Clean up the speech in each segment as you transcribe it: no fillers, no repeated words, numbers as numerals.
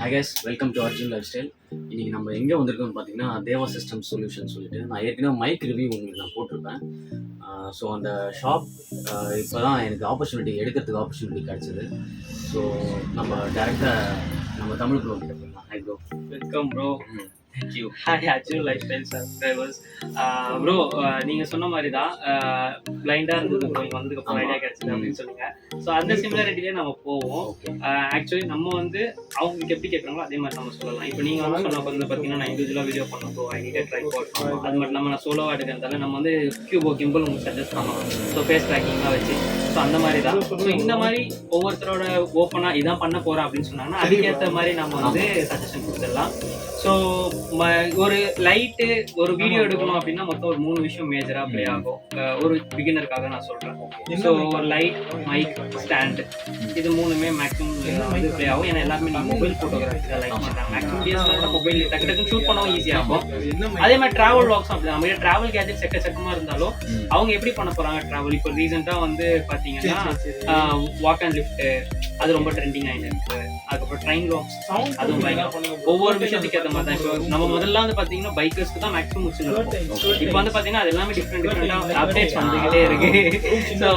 Hi guys, welcome to Arjun Lifestyle. இன்னைக்கு நம்ம எங்கே வந்திருக்கோம்னு பார்த்தீங்கன்னா தேவா சிஸ்டம் சொல்யூஷன் சொல்லிட்டு நான் ஏற்கனவே மைக் ரிவ்யூ உங்களுக்கு நான் போட்டிருப்பேன். ஸோ அந்த ஷாப் இப்போ தான் எனக்கு எடுக்கிறதுக்கு ஆப்பர்ச்சுனிட்டி கிடச்சிது. ஸோ நம்ம டேரெக்டாக நம்ம தமிழ் ப்ரோ கிட்ட போயிடலாம். Hi bro. Welcome bro. Thank you. Hi Arjun life style subscribers. Bro நீங்கள் சொன்ன மாதிரி தான் பிளைண்டாக இருந்தது ப்ரோ, இங்கே வந்ததுக்கப்புறம் ஐடியா கிடச்சிது அப்படின்னு சொன்னீங்க. ஸோ அந்த சிமிலாரிட்டிலே நம்ம போவோம். ஆக்சுவலி நம்ம வந்து அவங்களுக்கு எப்படி கேட்குறாங்களோ அதே மாதிரி நம்ம சொல்லலாம். இப்போ நீங்கள் வந்து சொன்ன வந்து பார்த்தீங்கன்னா நான் இண்டிவிஜுவலாக வீடியோ பண்ண bro, I need try boat அது மட்டும் நம்ம நான் சோலோவாக எடுக்கிறதால நம்ம வந்து 𝐸𝐵 உங்களுக்கு சஜஸ்ட் பண்ணலாம். ஸோ ஃபேஸ் ட்ராக்கிங்காக வச்சு ஸோ அந்த மாதிரி தான். ஸோ இந்த மாதிரி ஒவ்வொருத்தரோட ஓப்பனாக இதான் பண்ண போகிறேன் அப்படின்னு சொன்னாங்கன்னா அதுக்கேற்ற மாதிரி நம்ம வந்து சஜஷன் கொடுத்துடலாம். ஸோ ஒரு லைட்டு ஒரு வீடியோ எடுக்கணும் அப்படின்னா மொத்தம் ஒரு 3 விஷயம் மேஜராக ப்ளே ஆகும். ஒரு பிகினருக்காக நான் சொல்கிறேன். ஸோ ஒரு லைட், மைக், ஸ்டாண்டு, இது 3மே மேக்ஸிமம் வந்து ப்ளே ஆகும். ஏன்னா எல்லாருமே நீங்கள் மொபைல் ஃபோட்டோகிராஃபி தான் லைக் பண்ணுறாங்க. மேக்ஸிமம் மொபைல் டக்கு டக்குன்னு ஷூட் பண்ணவும் ஈஸியாக இருக்கும். அதே மாதிரி ட்ராவல் வாக்ஸும் அப்படி நம்ம ட்ராவல் கேஜெட் செக்கச்சக்கமாக இருந்தாலும் அவங்க எப்படி பண்ண போகிறாங்க ட்ராவல். இப்போ ரீசெண்டாக வந்து பார்த்தீங்கன்னா வாக் அண்ட் லிஃப்ட்டு அது ரொம்ப ட்ரெண்டிங் ஆகிட்டு இருக்கு. அதுக்கப்புறம் ட்ரெயின் வாக்ஸ் அதுவும் ஒவ்வொரு விஷயத்துக்கு ஏற்ற மாதிரி தான். இப்போ நம்ம முதல்ல வந்து பார்த்தீங்கன்னா பைக்கர்ஸ்க்கு தான் மேக்ஸிமம் முடிச்சுருக்கோம். இப்போ வந்து பார்த்தீங்கன்னா அது எல்லாமே டிஃப்ரெண்டாக அப்டேட்ஸ் வந்துகிட்டே இருக்கு. ஸோ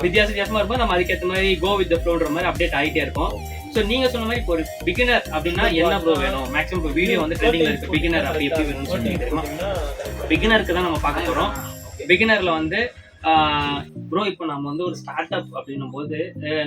வித்தியாசமாக இருக்கும். நம்ம அதுக்கேற்ற மாதிரி கோ வித் த ஃப்ளோன்ற மாதிரி அப்டேட் ஆகிட்டே இருக்கும். ஸோ நீங்கள் சொன்ன மாதிரி இப்போ ஒரு பிகினர் அப்படின்னா என்ன ப்ரோ வேணும்? மேக்ஸிமம் இப்போ வீடியோ வந்து ட்ரெண்டிங்கில் இருக்குது. பிகினர் அப்படி எப்படி வேணும்னு சொல்லி தெரியுமா? பிகினருக்கு தான் நம்ம பார்க்க போகிறோம். பிகினரில் வந்து ப்ரோ இப்போ நம்ம வந்து ஒரு ஸ்டார்ட் அப் அப்படின்னும் போது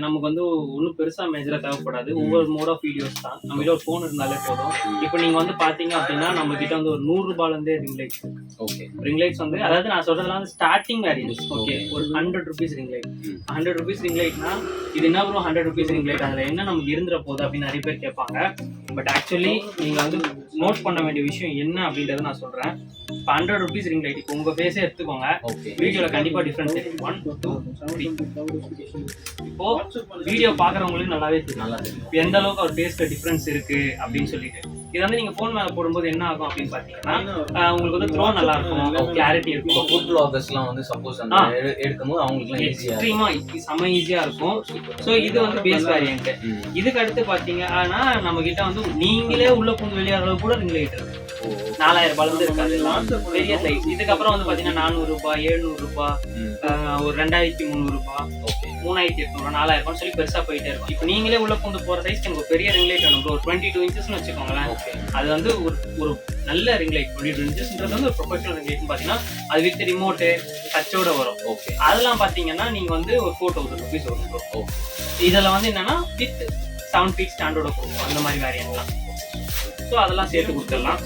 நமக்கு வந்து ஒன்றும் பெருசாக மேஜராக தேவைப்படாது. ஒவ்வொரு மோட் ஆஃப் வீடியோஸ் தான். நம்ம கிட்ட ஒரு ஃபோன் இருந்தாலே போதும். இப்போ நீங்கள் வந்து பார்த்தீங்க அப்படின்னா நம்ம கிட்ட வந்து ஒரு 100 ரூபாயிலேருந்தே ring lights. Okay, ring lights வந்து அதாவது நான் சொல்றதுலாம் வந்து ஸ்டார்டிங் வேரியன்ஸ். ஓகே, ஒரு 100 rupees ring light. 100 rupees ring லைட்னா இது என்ன ப்ரோ 100 ரூபீஸ் ரிங் லைட் அதில் என்ன நமக்கு இருந்துற போகுது அப்படின்னு நிறைய பேர் கேட்பாங்க. பட் ஆக்சுவலி நீங்கள் வந்து நோட் பண்ண வேண்டிய விஷயம் என்ன அப்படின்றத நான் சொல்கிறேன். இப்போ 100 ரூபீஸ் ரிங் லைட் இப்போ உங்கள் ஃபேஸே எடுத்துக்கோங்க. வீடியோவில் கண்டிப்பாக டிஃப்ரென்ஸ் தெரியும். 1 2 3 இப்போ வீடியோ பார்க்குறவங்களுக்கு நல்லாவே தெரியும் எந்த அளவுக்கு ஒரு ஃபேஸ்ல டிஃப்ரென்ஸ் இருக்கு அப்படின்னு சொல்லிட்டு. இது வந்து நீங்க போன் மேல போடும்போது என்ன ஆகும் அப்படின்னு பாத்தீங்கன்னா உங்களுக்கு வந்து த்ரோ நல்லா இருக்கும், கிளாரிட்டி இருக்கும். ஃபுட் வ்ளாகர்ஸ்லாம் வந்து சப்போஸ் அந்த எடுக்கும்போது அவங்களுக்கு எக்ஸ்ட்ரீமா செம ஈஸியா இருக்கும். ஸோ இது வந்து பேஸ் வேரியன்ட். இதுக்கு அடுத்து பாத்தீங்க ஆனா நம்ம கிட்ட வந்து நீங்களே உள்ள பூந்து வெளியாகிற அளவு கூட ரிங் லைட் இருக்கு. 4000 ரூபாயிலிருந்து இருக்காது பெரிய சைஸ். இதுக்கப்புறம் வந்து பாத்தீங்கன்னா 400 ரூபாய், 700 ரூபாய், ஒரு 2300 ரூபாய், 3800, 4000 ரூபாய் சொல்லி பெருசா போயிட்டே இருக்கும். இப்போ நீங்களே உள்ள பூந்து போற சைஸ்க்கு எனக்கு பெரிய ரிங் லைட் வேணும். ஒரு 22 இன்ச்சஸ்னு வச்சுக்கோங்களேன். அது வந்து ஒரு நல்ல ரிங் லைட். 22 இன்ச்சஸ்ன்றது வந்து ஒரு ப்ரொஃபஷனல் ரிங் லைட்னு பாத்தீங்கன்னா அது வித் ரிமோட்டு டச்சோட வரும். ஓகே, அதெல்லாம் பாத்தீங்கன்னா நீங்க வந்து ஒரு 4000 ரூபீஸ் வரும். இதெல்லாம் வந்து என்னன்னா வித் 7 ஃபீட் ஸ்டாண்டோட போகும் அந்த மாதிரி வேரியன்ட்லாம். ஸோ அதெல்லாம் சேர்த்து கொடுத்துடலாம்.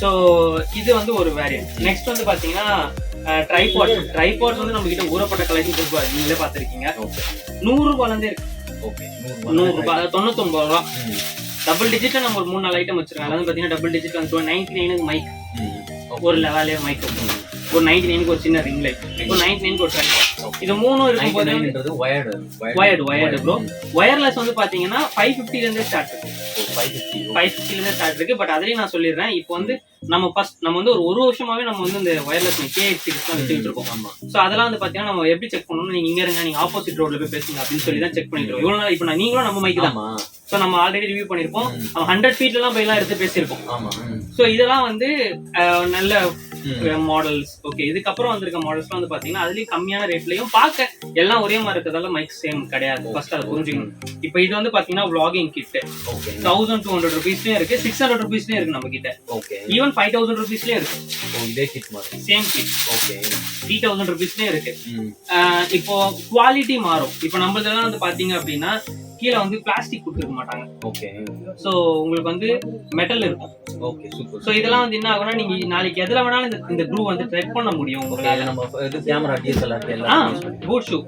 ஸோ இது வந்து ஒரு வேரியன்ட். நெக்ஸ்ட் வந்து பார்த்தீங்கன்னா ட்ரைபாட்ஸ் வந்து நம்ம கிட்ட ஊறப்பட்ட கலெக்ஷன் இருக்கு. நீங்களே பார்த்துருக்கீங்க. 100 ரூபாயிலேருந்தே இருக்கு. ஓகே, 100 ரூபாய், அதாவது 99 ரூபா. டபுள் டிஜிட்ல நம்ம ஒரு 3-4 ஐட்டம் வச்சிருக்கோம். அதாவது பார்த்தீங்கன்னா டபுள் டிஜிட் வந்து 99க்கு மைக், ஒரு லெவலே மைக், ஒரு 99க்கு ஒரு சின்ன ரிங் லைட், இப்போ 99க்கு ஒரு ட்ரைபாட். இது 3 இருக்கும்போது வயர்டு ப்ரோ. வயர்லெஸ் வந்து பார்த்தீங்கன்னா 550லேருந்தே ஸ்டார்ட் இருக்கு. 550லேருந்தே ஸ்டார்ட் இருக்கு. பட் அதுலேயும் நான் சொல்லிடுறேன், இப்போ வந்து நம்ம வந்து ஒரு வருஷமாவே நம்ம வந்து இந்த வயர்லெஸ் 𝐾𝐤𝐿 தான் வச்சுட்டு இருக்கோம். ஸோ அதெல்லாம் வந்து பார்த்தீங்கன்னா நம்ம எப்படி செக் பண்ணணும், நீங்க இங்க இருங்க, நீங்க ஆப்போசிட் ரோட்ல போய் பேசுங்க அப்படின்னு சொல்லி தான் செக் பண்ணிட்டு இருக்கோம். இவ்வளவு நாள் இப்போ நீங்களும் நம்ம மைக்கு தான். ஸோ நம்ம ஆல்ரெடி ரிவ்யூ பண்ணிருப்போம். 100 ஃபீட்லாம் போய் எல்லாம் எடுத்து பேசியிருக்கோம். ஸோ இதெல்லாம் வந்து நல்ல மாடல்ஸ். ஓகே, இதுக்கப்புறம் வந்திருக்க மாடல்ஸ்லாம் வந்து பாத்தீங்கன்னா அதுலயும் கம்மியான ரேட்லயும் பார்க்க எல்லாம் ஒரே மாதிரி இருக்கிறதால மைக் சேம் கிடையாது. ஃபர்ஸ்ட் அதை புரிஞ்சுக்கணும். இப்போ இது வந்து பாத்தீங்கன்னா vlogging கிட் 1200 ரூபீஸ்லயும் இருக்கு, 600 ரூபீஸ்லயும் இருக்கு நம்ம கிட்ட. ஈவன் 5000 ரூபீஸ்லயும் இருக்கு. இதே கிட் மாதிரி சேம் கிட். ஓகே, 3000 ரூபீஸ்லயும் இருக்கு. இப்போ குவாலிட்டி மாறும். இப்போ நம்மளதெல்லாம் வந்து பாத்தீங்க அப்படின்னா கீழே வந்து பிளாஸ்டிக் கொடுத்துருக்க மாட்டாங்க. ஓகே, ஸோ உங்களுக்கு வந்து மெட்டல் இருக்கும். Okay, super. ஸோ இதெல்லாம் வந்து என்ன ஆகும்னா நீங்க நாளைக்கு எதுல வேணாலும் இந்த க்ரூ வந்து த்ரெட் பண்ண முடியும். உங்களுக்கு நம்ம கேமரா டிஎஸ்எல்ஆர் எல்லாம் பூட் ஷூ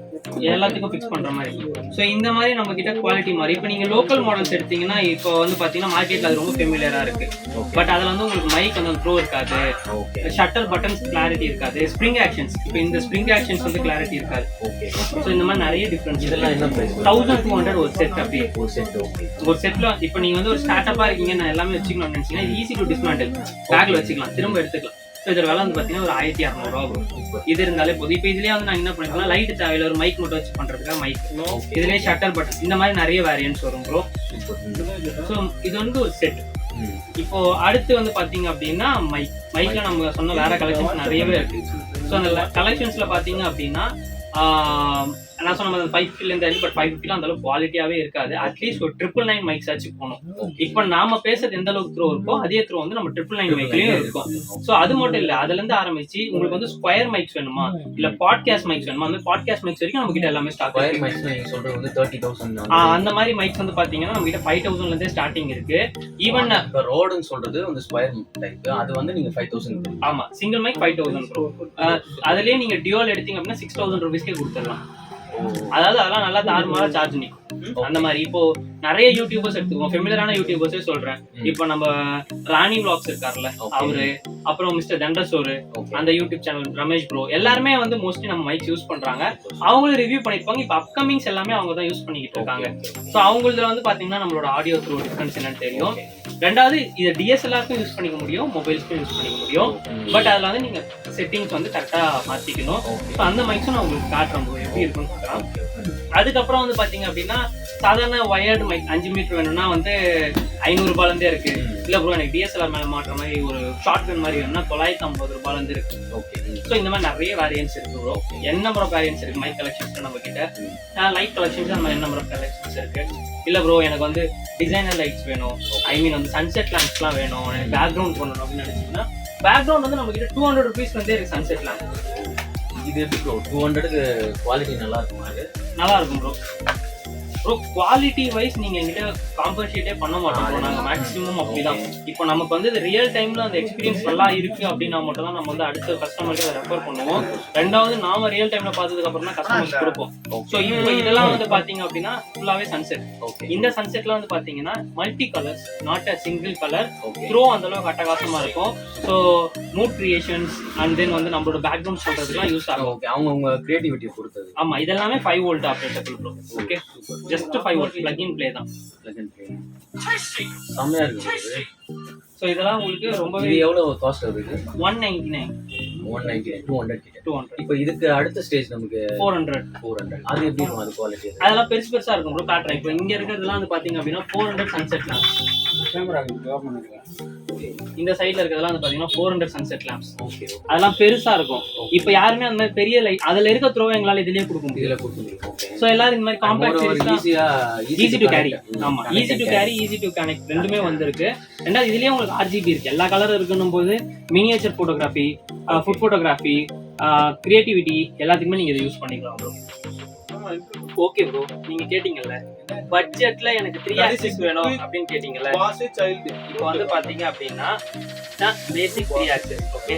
எல்லாத்துக்கும் ஃபிக்ஸ் பண்ற மாதிரி. ஸோ இந்த மாதிரி நம்ம கிட்ட குவாலிட்டி மாதிரி. இப்போ நீங்க லோக்கல் மாடல்ஸ் எடுத்தீங்கன்னா இப்போ வந்து பாத்தீங்கன்னா மார்க்கெட்ல அது ரொம்ப ஃபெமிலியரா இருக்கு. பட் அதுல வந்து உங்களுக்கு மைக் வந்து த்ரோ இருக்காது, ஷட்டர் பட்டன்ஸ் கிளாரிட்டி இருக்காது, ஸ்ப்ரிங் ஆக்ஷன்ஸ் இப்போ இந்த ஸ்ப்ரிங் ஆக்ஷன்ஸ் வந்து கிளாரிட்டி இருக்காது. ஓகே, ஸோ இந்த மாதிரி நிறைய டிஃபரன்ஸ். இதெல்லாம் என்ன பிரைஸ்? 1200 ஒரு செட். அப்படி ஒரு செட். ஓகே, ஒரு செட்ல இப்போ நீங்க வந்து ஒரு ஸ்டார்ட் அப்பா இருக்கீங்க, நான் எல்லாமே வச்சுக்கணும்னு நினைச்சீங்கன்னா ஈஸி டு டிஸ்மேண்டில். பேக்ல வச்சுக்கலாம், திரும்ப எடுத்துக்கலாம். ஸோ இதில் விலை வந்து பார்த்தீங்கன்னா ஒரு 1200 ரூபா வரும். இது இருந்தாலே போதும். இப்போ இதுலேயே வந்து நான் என்ன பண்ணிக்கலாம், லைட் தேவையில்ல, ஒரு மைக் மட்டும் வச்சு பண்ணுறதுக்காக மைக், இதுலேயே ஷட்டர் பட்டன், இந்த மாதிரி நிறைய வேரியன்ட்ஸ் வரும் ப்ரோ. ஸோ இது வந்து ஒரு செட். இப்போ அடுத்து வந்து பாத்தீங்க அப்படின்னா மைக்ல நம்ம சொன்ன வேற கலெக்ஷன்ஸ் நிறையவே இருக்கு. ஸோ அந்த கலெக்ஷன்ஸ்ல பாத்தீங்க அப்படின்னா நான் சொன்ன மாதிரி 550 இருந்து பட் 550 அந்த அளவுக்கு குவாலிட்டியாவே இருக்காது. அட்லீஸ்ட் ஒரு 999 மைக்ஸ் ஆச்சு போகணும். இப்போ நாம பேசுறது எந்த அளவுக்கு த்ரோ இருக்கோ அதே த்ரோ வந்து நம்ம 999 மைக்லயும் இருக்கும். ஸோ அது மட்டும் இல்ல, அதுல இருந்து ஆரம்பிச்சு உங்களுக்கு வந்து ஸ்கொயர் மைக்ஸ் வேணுமா இல்ல பாட்காஸ்ட் மைக்ஸ் வேணுமா, அந்த பாட்காஸ்ட் மைக்ஸ் வரைக்கும் நம்ம கிட்ட எல்லாமே ஸ்டாக் இருக்கு. அந்த மாதிரி மைக்ஸ் வந்து பாத்தீங்கன்னா நம்ம கிட்ட 5000 இருந்தே ஸ்டார்டிங் இருக்கு. ஈவன் ரோடுன்னு சொல்றது வந்து ஸ்கொயர் டைப், அது வந்து நீங்க 5000. ஆமா, சிங்கிள் மைக் 5000. அதுலயே நீங்க டியூவல் எடுத்தீங்க அப்படின்னா 6000 ரூபீஸ்க்கே கொடுத்துடலாம். அதாவது அதெல்லாம் நல்லா தாறுமாறா சார்ஜ் நிக்கும். அந்த மாதிரி இப்போ நிறைய யூடியூபர்ஸ் எடுத்துக்கோங்க, ஃபெமிலியரான யூடியூபர்ஸே சொல்றேன். இப்போ நம்ம ராணி vlogs இருக்காருல்ல அவரு, அப்புறம் மிஸ்டர் தண்டசோரு, அந்த யூடியூப் சேனல் ரமேஷ் ப்ரோ, எல்லாருமே வந்து மோஸ்ட்லி நம்ம மைக்ஸ் யூஸ் பண்றாங்க. அவங்களும் ரிவ்யூ பண்ணிருப்பாங்க. இப்போ அப்கமிங்ஸ் எல்லாமே அவங்க தான் யூஸ் பண்ணிக்கிட்டு இருக்காங்க. ஸோ அவங்களதுல வந்து பாத்தீங்கன்னா நம்மளோட ஆடியோ த்ரூ டிஃபரன்ஸ் என்னன்னு தெரியும். ரெண்டாவது இது டிஎஸ்எல்ஆருக்கும் யூஸ் பண்ணிக்க முடியும், மொபைல்ஸ்க்கும் யூஸ் பண்ணிக்க முடியும். பட் அதுல வந்து நீங்க செட்டிங்ஸ் வந்து கரெக்டா மாத்திக்கணும். ஸோ அந்த மைக்ஸும் நான் உங்களுக்கு காட்டுறேன் எப்படி இருக்குன்னு பார்க்கலாம். அதுக்கப்புறம் வந்து பாத்தீங்க அப்படின்னா சாதாரண வயர்டு மைக் 5 மீட்டர் வேணும்னா வந்து 500 ரூபாயில இருந்தே இருக்கு. இல்ல ப்ரோ எனக்கு டிஎஸ்எல்ஆர் மேல மாற்ற மாதிரி ஒரு ஷார்ட் கன் மாதிரி வேணும்னா 950 ரூபாயில இருந்து இருக்கு. ஸோ இந்த மாதிரி நிறைய வேரியன்ஸ் இருக்கு bro. N number of variants இருக்கு மைக் கலெக்ஷன்ஸ் நம்ம கிட்ட. லைட் கலெக்ஷன்ஸ் அந்த மாதிரி என் நம்பர் ஆஃப் கலெக்ஷன்ஸ் இருக்கு. இல்ல ப்ரோ எனக்கு வந்து டிசைனர் லைட்ஸ் வேணும், ஐ மீன் வந்து சன்செட் லேம்ப்ஸ்லாம் வேணும், எனக்கு பேக்ரவுண்ட் பண்ணணும் அப்படின்னு நினைச்சீங்கன்னா பேக்ரவுண்ட் வந்து நம்ம கிட்ட 200 ரூபீஸ் வந்து இருக்கு சன்செட் லேம்ப். இது எப்படி ப்ரோ 200க்கு குவாலிட்டி நல்லா இருக்குமா? நல்லா இருக்கும் ப்ரோ. ப்ரோ குவாலிட்டி வைஸ் நீங்க எங்கிட்ட காம்பன்சேட்டே பண்ண மாட்டோம். நாங்க மேக்ஸிமம் அப்படிதான். இப்போ நமக்கு வந்து ரியல் டைம்ல அந்த எக்ஸ்பீரியன்ஸ் நல்லா இருக்கு அப்படின்னா மட்டும் தான் நம்ம வந்து அடுத்த கஸ்டமருக்கு அதை ரெஃபர் பண்ணுவோம். ரெண்டாவது நாம ரியல் டைம்ல பார்த்ததுக்கு அப்புறம் தான் கஸ்டமர்ஸ் கொடுப்போம். ஸோ இப்போ இதெல்லாம் வந்து பாத்தீங்க அப்படின்னா ஃபுல்லாவே சன்செட். இந்த சன்செட்ல வந்து பாத்தீங்கன்னா multi colours, not a single colour. Throw அந்த அளவுக்கு அட்டகாசமா இருக்கும். So mood creations and then வந்து நம்மளோட பேக்ரவுண்ட் சொல்றதுலாம் யூஸ் ஆகும். அவங்க கிரியேட்டிவிட்டியை பொறுத்தது. ஆமா, இதெல்லாமே 5 volt operatable bro. Okay, just 5 volt plug in play தான். செம்மையா இருக்கு. ஸோ இதெல்லாம் உங்களுக்கு ரொம்பவே. எவ்வளவு காஸ்ட் வருது? 199. 200 கிட்ட. இப்போ இதுக்கு அடுத்த ஸ்டேஜ் நமக்கு 400. அது எப்படி இருக்கும்? அது குவாலிட்டி அதெல்லாம் பெருசு பெருசா இருக்கும் ப்ரோ. காட்டுறேன். இப்போ இங்க இருக்கிறதுலாம் வந்து பாத்தீங்க அப்படின்னா 400 சன்செட் லேம்ப்ஸ். கேமரா இந்த சைடுல இருக்கிறதெல்லாம் வந்து பாத்தீங்கன்னா 400 சன்செட் லேம்ப்ஸ். ஓகே, அதெல்லாம் பெருசா இருக்கும். இப்போ யாருமே அந்த மாதிரி பெரிய லைட் அதுல இருக்க த்ரோ எங்களால இதுலயே கொடுக்க முடியும். சோ எல்லாரும் இந்த மாதிரி compact series easy to carry. ஆமா, easy to carry, easy to connect ரெண்டுமே வந்திருக்கு. ரெண்டாவது இதுலயே உங்களுக்கு RGB இருக்கு, எல்லா கலரும் இருக்குன்னும் போது miniature photography, food photography, creativity எல்லாத்துக்குமே நீங்க இதை யூஸ் பண்ணிக்கலாம் ப்ரோ. ஓகே ப்ரோ, நீங்க கேட்டீங்கல்ல பட்ஜெட்ல எனக்கு 3 ஆக்சிஸ் வேணும் அப்படின்னு கேட்டீங்கல்ல. இப்போ வந்து பாத்தீங்க அப்படின்னா பேசிக் 3 ஆக்சிஸ். ஓகே,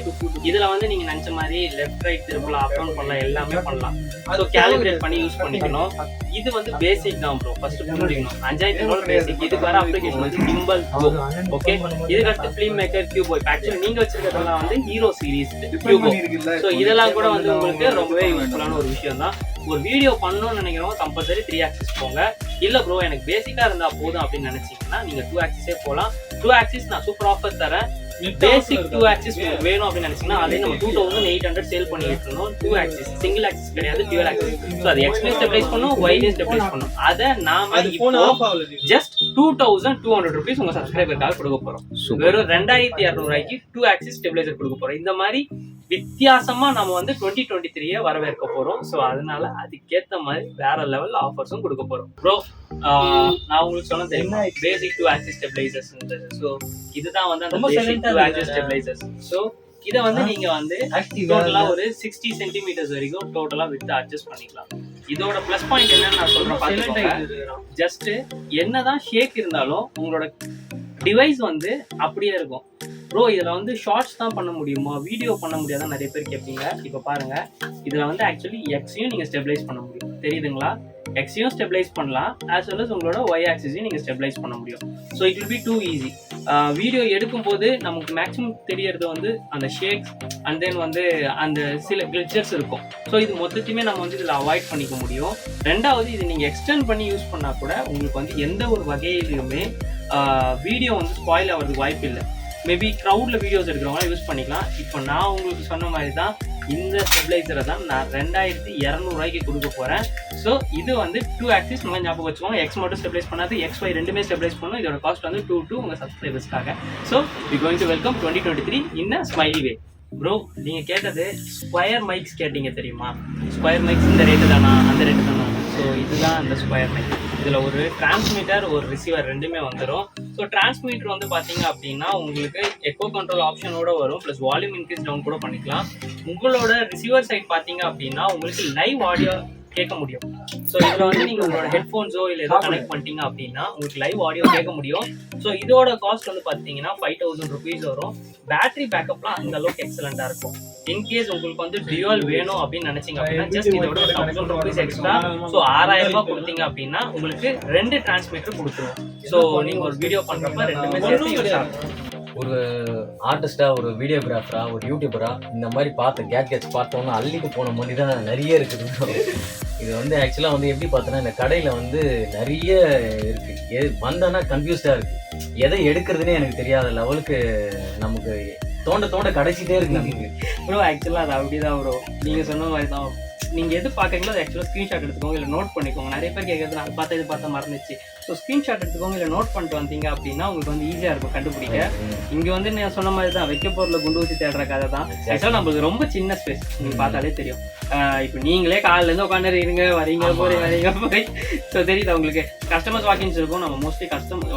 இதுல வந்து நீங்க நினைச்ச மாதிரி லெஃப்ட் ரைட் திருப்பலாம், அப் டவுன் பண்ணலாம், எல்லாமே பண்ணலாம். ஸோ கேலிபிரேட் பண்ணி யூஸ் பண்ணிக்கணும். இது வந்து பேசிக் தான் ப்ரோ. ஃபர்ஸ்ட் புரிஞ்சுக்கணும் 5000 பேசிக். இதுக்கு வர அப்ளிகேஷன் வந்து கிம்பல். ஓகே, இதுக்கு அடுத்து ஃபிலிம் மேக்கர், 𝐂𝐵. ஆக்சுவலி நீங்க வச்சிருக்கிறதெல்லாம் வந்து ஹீரோ சீரிஸ் 𝐂𝐵. ஸோ இதெல்லாம் கூட வந்து உங்களுக்கு ரொம்பவே யூஸ்ஃபுல்லான ஒரு விஷயம் தான். ஒரு வீடியோ பண்ணணும்னு நினைக்கிறவங்க கம்பல்சரி 3 ஆக்சிஸ் போங்க. இல்ல ப்ரோ எனக்கு பேசிக்கா இருந்தா போதும் அப்படின்னு நினைச்சீங்கன்னா நீங்க 2 ஆக்சிஸே போலாம். 2 ஆக்சிஸ் நான் சூப்பர் ஆஃபர் தரேன். பேசிக் 2 ஆக்சிஸ் வேணும் அப்படின்னு நினைச்சீங்கன்னா அதே நம்ம 2800 சேல் பண்ணிட்டு இருந்தோம். 2 ஆக்சிஸ், சிங்கிள் ஆக்சிஸ் கிடையாது, டியூவல் ஆக்சிஸ். ஸோ அது எக்ஸ்மே ஸ்டெபிலைஸ் பண்ணும், ஒய்லையும் ஸ்டெபிலைஸ் பண்ணும். அதை நாம இப்போ ஜஸ்ட் 2200 ரூபீஸ் உங்க சப்ஸ்கிரைபருக்காக கொடுக்க போறோம். வெறும் 2200 ரூபாய்க்கு 2 ஆக்சிஸ் ஸ்டெபிலைசர் கொடுக்க போறோம். இந்த மாதிரி வித்தியாசமா நம்ம வந்து 2023 வரவேற்க போறோம். ஸோ அதனால அதுக்கேற்ற மாதிரி வேற லெவல் ஆஃபர்ஸும் கொடுக்க போறோம் ப்ரோ. நான் உங்களுக்கு சொன்ன தெரியுமா பேசிக் 2 ஆக்சிஸ் ஸ்டெபிலைசர்ஸ். ஸோ இதுதான் வந்து அந்த பேசிக் 2 ஆக்சிஸ் ஸ்டெபிலைசர்ஸ். ஸோ இதை வந்து நீங்க வந்து டோட்டலா ஒரு 60 சென்டிமீட்டர்ஸ் வரைக்கும் டோட்டலா வித் அட்ஜஸ்ட் பண்ணிக்கலாம். இதோட பிளஸ் பாயிண்ட் என்னன்னு நான் சொல்றேன் பாத்துக்கோங்க. ஜஸ்ட் என்னதான் ஷேக் இருந்தாலும் உங்களோட டிவைஸ் வந்து அப்படியே இருக்கும் ப்ரோ. இதுல வந்து ஷார்ட்ஸ் தான் பண்ண முடியுமா, வீடியோ பண்ண முடியாதான் நிறைய பேர் கேட்பீங்க. இப்போ பாருங்க, இதுல வந்து ஆக்சுவலி எக்ஸையும் நீங்க ஸ்டெபிலைஸ் பண்ண முடியும். தெரியுதுங்களா? எக்ஸையும் ஸ்டெபிலைஸ் பண்ணலாம், ஆஸ் வெல் அஸ் உங்களோட ஒய் ஆக்சிஸையும் நீங்க ஸ்டெபிலைஸ் பண்ண முடியும். So it will be too easy. Video எடுக்கும் போது நமக்கு மேக்ஸிமம் தெரியறது வந்து அந்த ஷேக்ஸ் அண்ட் தென் வந்து அந்த சில கிளிச்சர்ஸ் இருக்கும். ஸோ இது மொத்தத்தையுமே நம்ம வந்து இதில் அவாய்ட் பண்ணிக்க முடியும். ரெண்டாவது இது நீங்கள் எக்ஸ்டெண்ட் பண்ணி யூஸ் பண்ணால் கூட உங்களுக்கு வந்து எந்த ஒரு வகையிலுமே வீடியோ வந்து ஸ்பாயில் ஆகிறதுக்கு வாய்ப்பு இல்லை. மேபி க்ரௌடில் வீடியோஸ் எடுக்கிறவங்களாம் யூஸ் பண்ணிக்கலாம். இப்போ நான் உங்களுக்கு சொன்ன மாதிரி தான் இந்த ஸ்டெபிளைசரை தான் நான் 2200 கொடுக்க போகிறேன். ஸோ இது வந்து 2 ஆக்சிஸ் நல்லா ஞாபகம் வச்சுக்கோங்க. எக்ஸ் மட்டும் ஸ்டெபிளைஸ் பண்ணாது, XY ரெண்டுமே ஸ்டெபிளைஸ் பண்ணும். இதோட காஸ்ட் வந்து 2 உங்கள் சப்ஸ்கிரைபர்ஸ்க்காக. So we going to welcome 2023 in smiley way. Bro, நீங்கள் கேட்டது ஸ்கொயர் மைக்ஸ் கேட்டீங்க தெரியுமா? ஸ்கொயர் மைக்ஸ் இந்த ரேட்டு தானா, அந்த ரேட்டு தானா? ஸோ இதுதான் அந்த ஸ்கொயர் மைக். இதில் ஒரு டிரான்ஸ்மிட்டர் ஒரு ரிசீவர் ரெண்டுமே வந்துடும். ஸோ டிரான்ஸ்மிட்டர் வந்து பார்த்தீங்க அப்படின்னா உங்களுக்கு எக்கோ கண்ட்ரோல் ஆப்ஷனோட வரும், ப்ளஸ் வால்யூம் இன்க்ரீஸ் டவுன் கூட பண்ணிக்கலாம். உங்களோட ரிசீவர் சைட் பார்த்தீங்க அப்படின்னா உங்களுக்கு லைவ் ஆடியோ கேட்க முடியும். ஸோ இதில் வந்து நீங்கள் உங்களோட ஹெட்ஃபோன்ஸோ இல்லை ஏதோ கனெக்ட் பண்ணிட்டீங்க அப்படின்னா உங்களுக்கு லைவ் ஆடியோ கேட்க முடியும். ஸோ இதோட காஸ்ட் வந்து பார்த்தீங்கன்னா 5000 rupees வரும். பேட்டரி பேக்கப்லாம் அந்த அளவுக்கு எக்ஸலண்ட்டாக இருக்கும். இன்கேஸ் உங்களுக்கு வந்து டியூவல் வேணும் அப்படின்னு நினைச்சீங்க அப்படின்னா ஜஸ்ட் இதோட 1000 rupees எக்ஸ்ட்ரா, ஸோ 6000 ரூபாய் கொடுத்தீங்க அப்படின்னா உங்களுக்கு 2 டிரான்ஸ்மிட்டர் கொடுத்துருவோம். ஸோ நீங்கள் ஒரு வீடியோ பண்ணுறப்ப ரெண்டுமே சேர்த்து யூஸ் ஆகும். ஒரு ஆர்டிஸ்டா, ஒரு வீடியோகிராஃபரா, ஒரு யூடியூபரா இந்த மாதிரி கேட்ஜெட்ஸ் பார்த்தோன்னா அள்ளிட்டு போன மாதிரி தான் நிறைய இருக்குது. இது வந்து ஆக்சுவலாக வந்து எப்படி பார்த்தோன்னா இந்த கடையில் வந்து நிறைய இருக்குது. வந்தோன்னா கன்ஃபியூஸ்டாக இருக்குது, எதை எடுக்கிறதுனே எனக்கு தெரியாத லெவலுக்கு நமக்கு தோண்ட கடைசிட்டே இருக்கு நமக்கு. ப்ரோ ஆக்சுவலாக அது அப்படிதான் ப்ரோ, நீங்கள் சொன்ன மாதிரி தான். நீங்கள் எது பார்க்குறீங்களோ அது ஆக்சுவலாக ஸ்க்ரீன்ஷாட் எடுத்துக்கோங்க, இல்லை நோட் பண்ணிக்கோங்க. நிறைய பேர் கேட்குறது நான் பார்த்தா இது பார்த்தா மறந்துச்சு. ஸோ ஸ்க்ரீன்ஷாட் எடுத்துக்கோங்க, இல்லை நோட் பண்ணிட்டு வந்தீங்க அப்படின்னா உங்களுக்கு வந்து ஈஸியாக இருக்கும் கண்டுபிடிக்க. இங்கே வந்து நான் சொன்ன மாதிரி தான் வைக்க பொருளை குண்டு ஊசி தேடுற கதை தான். ஆக்சுவலாக நம்மளுக்கு ரொம்ப சின்ன ஸ்பேஸ், நீங்கள் பார்த்தாலே தெரியும். இப்போ நீங்களே காலிலேருந்து உட்காந்து இருங்க, வரீங்க போய் ஸோ தெரியுது உங்களுக்கு. கஸ்டமர்ஸ் வாக்கின்ஸ் இருக்கும். நம்ம மோஸ்ட்லி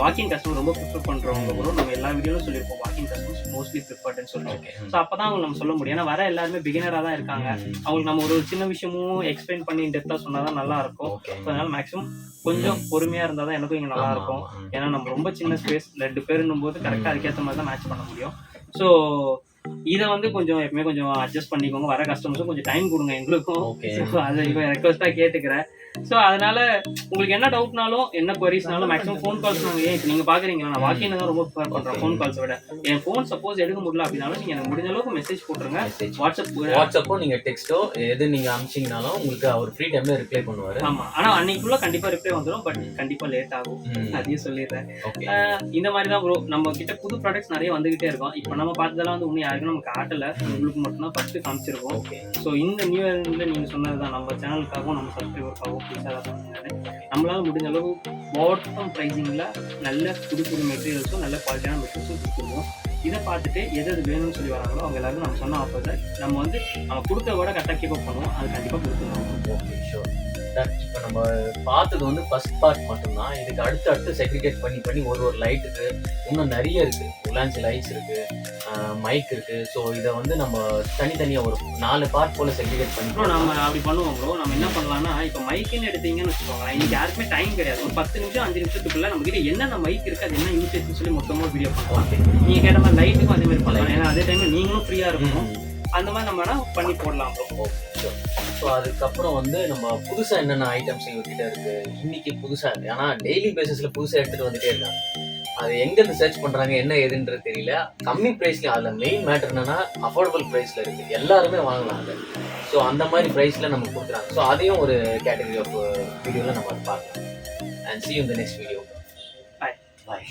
வாக்கின் கஸ்டமர் ரொம்ப ப்ரிஃபர் பண்ணுறவங்க கூட நம்ம எல்லா வீடியோலும் சொல்லியிருப்போம், வாக்கின் கஸ்டமர்ஸ் மோஸ்ட்லி ப்ரிஃபர்டுன்னு சொல்லுவோம். ஸோ அப்போ தான் அவங்க நம்ம சொல்ல முடியும். ஏன்னா வர எல்லாருமே பிகினராக தான் இருக்காங்க. அவங்களுக்கு நம்ம ஒரு சின்ன விஷயமும் எக்ஸ்பிளைன் பண்ணி டெப்த்தாக சொன்னால் தான் நல்லா இருக்கும். ஸோ அதனால மேக்ஸிமம் கொஞ்சம் பொறுமையாக இருந்தால் தான் எனக்கும் இங்கே நல்லா இருக்கும். ஏன்னா நம்ம ரொம்ப சின்ன ஸ்பேஸ் 2 பேருன்னும் போது கரெக்டாக அதுக்கேற்ற மாதிரி தான் மேட்ச் பண்ண முடியும். ஸோ இதை வந்து கொஞ்சம் எப்பவுமே கொஞ்சம் அட்ஜஸ்ட் பண்ணிக்கோங்க. வர கஸ்டமர்ஸும் கொஞ்சம் டைம் கொடுங்க எங்களுக்கும். அதை இப்போ ரெக்வஸ்ட்டாக கேட்டுக்கிறேன். ஸோ அதனால உங்களுக்கு என்ன டவுட்னாலும் என்ன குவரிஸ்னாலும் மேக்ஸிமம் ஃபோன் கால்ஸ் நாங்கள் இப்போ நீங்கள் பார்க்குறீங்களா, நான் வாக்கிங் தான் ரொம்ப ப்ரிஃபர் பண்ணுறேன் ஃபோன் கால்ஸை விட. என் ஃபோன் சப்போஸ் எடுக்க முடியல அப்படின்னாலும் நீங்கள் எனக்கு முடிஞ்ச அளவுக்கு மெசேஜ் போட்டுருங்க. வாட்ஸ்அப்போ நீங்கள் டெக்ஸ்ட்டோ எது நீங்கள் அனுப்பிச்சிங்கனாலும் உங்களுக்கு அவர் ஃப்ரீ டைமில் ரிப்ளை பண்ணுவார். ஆமாம், ஆனால் அன்னைக்குள்ளே கண்டிப்பாக ரிப்ளை வந்துடும், பட் கண்டிப்பாக லேட் ஆகும், அதையும் சொல்லிடுறேன். இந்த மாதிரி தான் ப்ரோ நம்ம கிட்ட புது ப்ராடக்ட்ஸ் நிறைய வந்துகிட்டே இருக்கும். இப்போ நம்ம பார்த்ததெல்லாம் வந்து இன்னும் யாருக்கும் நமக்கு காட்டலை, உங்களுக்கு மட்டும்தான் ஃபஸ்ட்டு காமிச்சிருக்கோம். ஸோ இந்த நியூ இயரில் நீங்கள் சொன்னது தான் நம்ம சேனலுக்காகவும் நம்ம சப்ஸ்கிரைபருக்காகவும் புதுசாக நம்மளால முடிஞ்ச அளவு பாட்டம் ப்ரைஸிங்கில் நல்ல புது மெட்டீரியல்ஸும் நல்ல குவாலிட்டியான மெட்டீரியல்ஸும் கொடுத்துருவோம். இதை பார்த்துட்டு எது வேணும்னு சொல்லி வராங்களோ அவங்க எல்லாருக்கும் நம்ம சொன்ன ஆஃபர்ஸை நம்ம வந்து நம்ம கொடுத்த விட கரெக்டாக கீப் அப் பண்ணுவோம். அது கண்டிப்பாக கொடுத்துருவோம். Okay, sure. இப்போ நம்ம பார்த்தது வந்து ஃபர்ஸ்ட் பார்ட் மட்டும்தான். இதுக்கு அடுத்து செக்ரிகேட் பண்ணி ஒரு லைட்டுக்கு இன்னும் நிறைய இருக்குது. உலான்சி லைட்ஸ் இருக்குது, மைக் இருக்குது. ஸோ இதை வந்து நம்ம தனித்தனியாக ஒரு 4 பார்ட் போல் செக்ரிகேட் பண்ணிக்கிறோம். நம்ம அப்படி பண்ணுவோம் ப்ரோ. நம்ம என்ன பண்ணலாம்னா இப்போ மைக்குன்னு எடுத்தீங்கன்னு வச்சுக்கோங்களேன், இன்னைக்கு யாருக்குமே டைம் கிடையாது. ஒரு 10 நிமிஷம் 5 நிமிஷத்துக்குள்ள நம்ம கிட்ட என்னென்ன மைக் இருக்குது, அது என்ன யூசேஜ்னு சொல்லி மொத்தமாக வீடியோ பண்ணுவோம். நீங்கள் கேட்ட மாதிரி லைட்டுக்கும் அதே மாதிரி பண்ணலாம். ஏன்னா அதே டைமில் நீங்களும் ஃப்ரீயாக இருக்கணும். அந்த மாதிரி நம்ம பண்ணி போடலாம் ப்ரோ. ஸோ அதுக்கப்புறம் வந்து நம்ம புதுசாக என்னென்ன ஐட்டம்ஸ் எங்ககிட்ட இருக்குது இன்னைக்கு புதுசாக, ஏன்னா டெய்லி பேசிஸில் புதுசாக எடுத்துகிட்டு வந்துட்டே இருக்காங்க. அது எங்கேருந்து சர்ச் பண்ணுறாங்க என்ன ஏதுன்றது தெரியல. கம்மி ப்ரைஸ்லேயும் அதில் மெயின் மேட்டர் என்னென்னா அஃபோர்டபுள் ப்ரைஸில் இருக்குது, எல்லாருமே வாங்கலாம் அது. ஸோ அந்த மாதிரி ப்ரைஸில் நம்ம கொடுக்குறாங்க. ஸோ அதையும் ஒரு கேட்டகரி ஆஃப் வீடியோவில் நம்ம பார்க்கலாம். And see you in the next video. Bye. Bye.